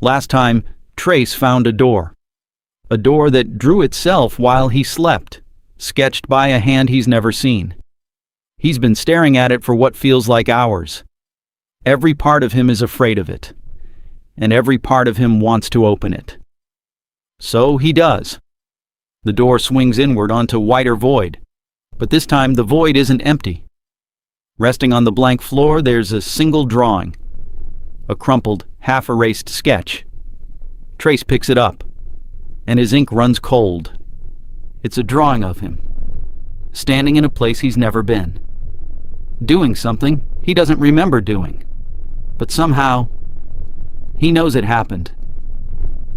Last time, Trace found a door. A door that drew itself while he slept, sketched by a hand he's never seen. He's been staring at it for what feels like hours. Every part of him is afraid of it, and every part of him wants to open it. So he does. The door swings inward onto whiter void, but this time the void isn't empty. Resting on the blank floor, there's a single drawing, a crumpled, half-erased sketch. Trace picks it up, and his ink runs cold. It's a drawing of him, standing in a place he's never been, doing something he doesn't remember doing, but somehow he knows it happened.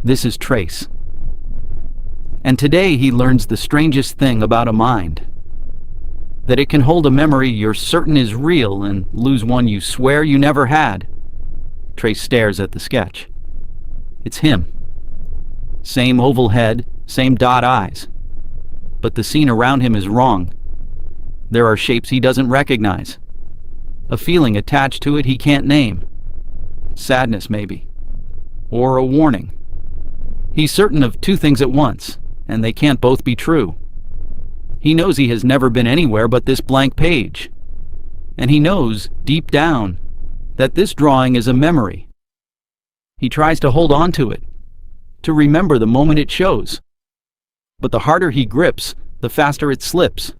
This is Trace. And today he learns the strangest thing about a mind. That it can hold a memory you're certain is real and lose one you swear you never had. Trace stares at the sketch. It's him. Same oval head, same dot eyes. But the scene around him is wrong. There are shapes he doesn't recognize. A feeling attached to it he can't name. Sadness, maybe. Or a warning. He's certain of two things at once, and they can't both be true. He knows he has never been anywhere but this blank page. And he knows, deep down, that this drawing is a memory. He tries to hold on to it, to remember the moment it shows. But the harder he grips, the faster it slips.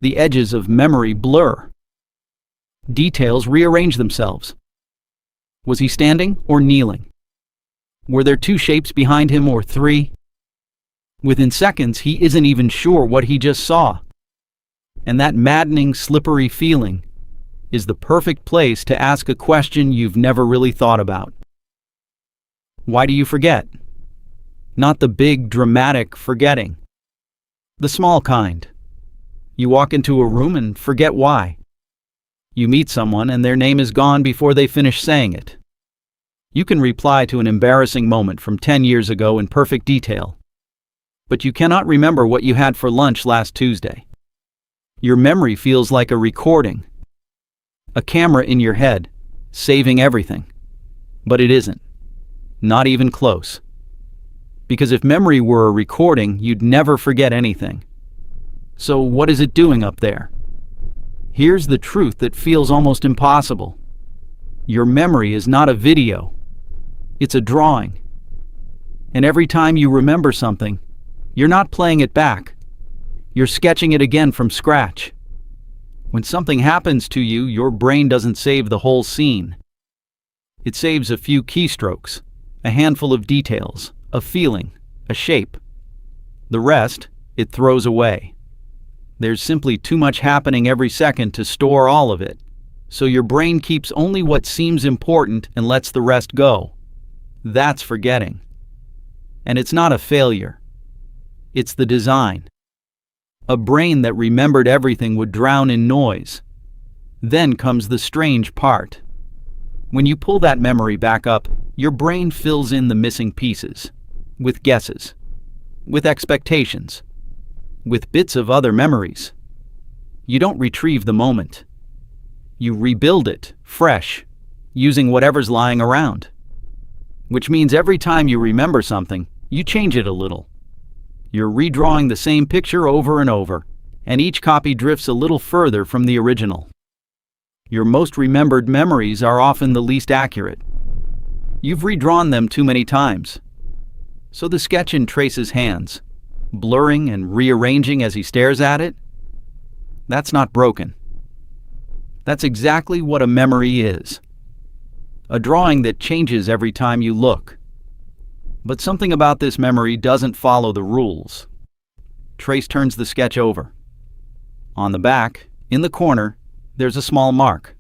The edges of memory blur. Details rearrange themselves. Was he standing or kneeling? Were there two shapes behind him or three? Within seconds, he isn't even sure what he just saw. And that maddening, slippery feeling is the perfect place to ask a question you've never really thought about. Why do you forget? Not the big, dramatic forgetting. The small kind. You walk into a room and forget why. You meet someone and their name is gone before they finish saying it. You can reply to an embarrassing moment from 10 years ago in perfect detail. But you cannot remember what you had for lunch last Tuesday. Your memory feels like a recording. A camera in your head, saving everything. But it isn't. Not even close. Because if memory were a recording, you'd never forget anything. So what is it doing up there? Here's the truth that feels almost impossible. Your memory is not a video. It's a drawing. And every time you remember something, you're not playing it back. You're sketching it again from scratch. When something happens to you, your brain doesn't save the whole scene. It saves a few keystrokes, a handful of details, a feeling, a shape. The rest, it throws away. There's simply too much happening every second to store all of it, so your brain keeps only what seems important and lets the rest go. That's forgetting. And it's not a failure. It's the design. A brain that remembered everything would drown in noise. Then comes the strange part. When you pull that memory back up, your brain fills in the missing pieces, with guesses, with expectations, with bits of other memories. You don't retrieve the moment. You rebuild it, fresh, using whatever's lying around. Which means every time you remember something, you change it a little. You're redrawing the same picture over and over, and each copy drifts a little further from the original. Your most remembered memories are often the least accurate. You've redrawn them too many times. So the sketch in Trace's hands, blurring and rearranging as he stares at it, that's not broken. That's exactly what a memory is. A drawing that changes every time you look. But something about this memory doesn't follow the rules. Trace turns the sketch over. On the back, in the corner, there's a small mark.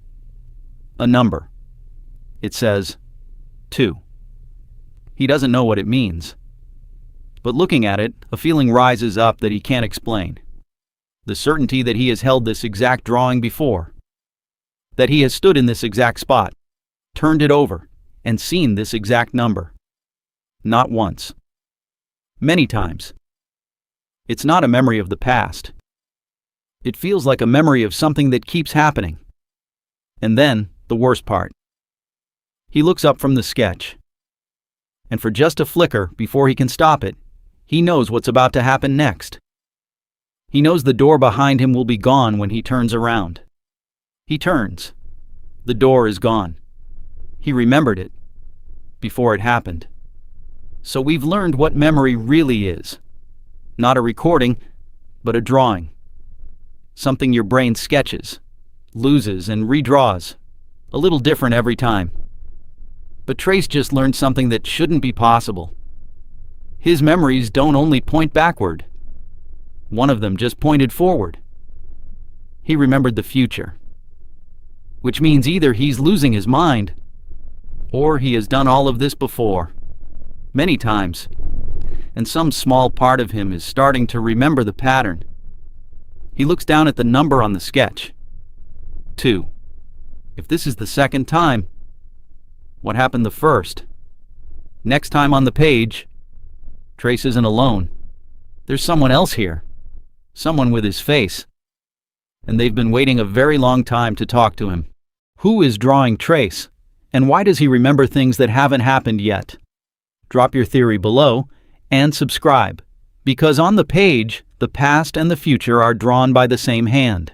A number. It says 2. He doesn't know what it means. But looking at it, a feeling rises up that he can't explain. The certainty that he has held this exact drawing before. That he has stood in this exact spot, turned it over, and seen this exact number. Not once. Many times. It's not a memory of the past. It feels like a memory of something that keeps happening. And then, the worst part. He looks up from the sketch. and for just a flicker before he can stop it, he knows what's about to happen next. He knows the door behind him will be gone when he turns around. He turns. The door is gone. He remembered it before it happened. So we've learned what memory really is. Not a recording, but a drawing. Something your brain sketches, loses, and redraws. A little different every time. But Trace just learned something that shouldn't be possible. His memories don't only point backward. One of them just pointed forward. He remembered the future. Which means either he's losing his mind, or he has done all of this before. Many times. And some small part of him is starting to remember the pattern. He looks down at the number on the sketch. 2. If this is the second time, what happened the first? Next time on the page, Trace isn't alone. There's someone else here. Someone with his face. And they've been waiting a very long time to talk to him. Who is drawing Trace? And why does he remember things that haven't happened yet? Drop your theory below and subscribe, because on the page, the past and the future are drawn by the same hand.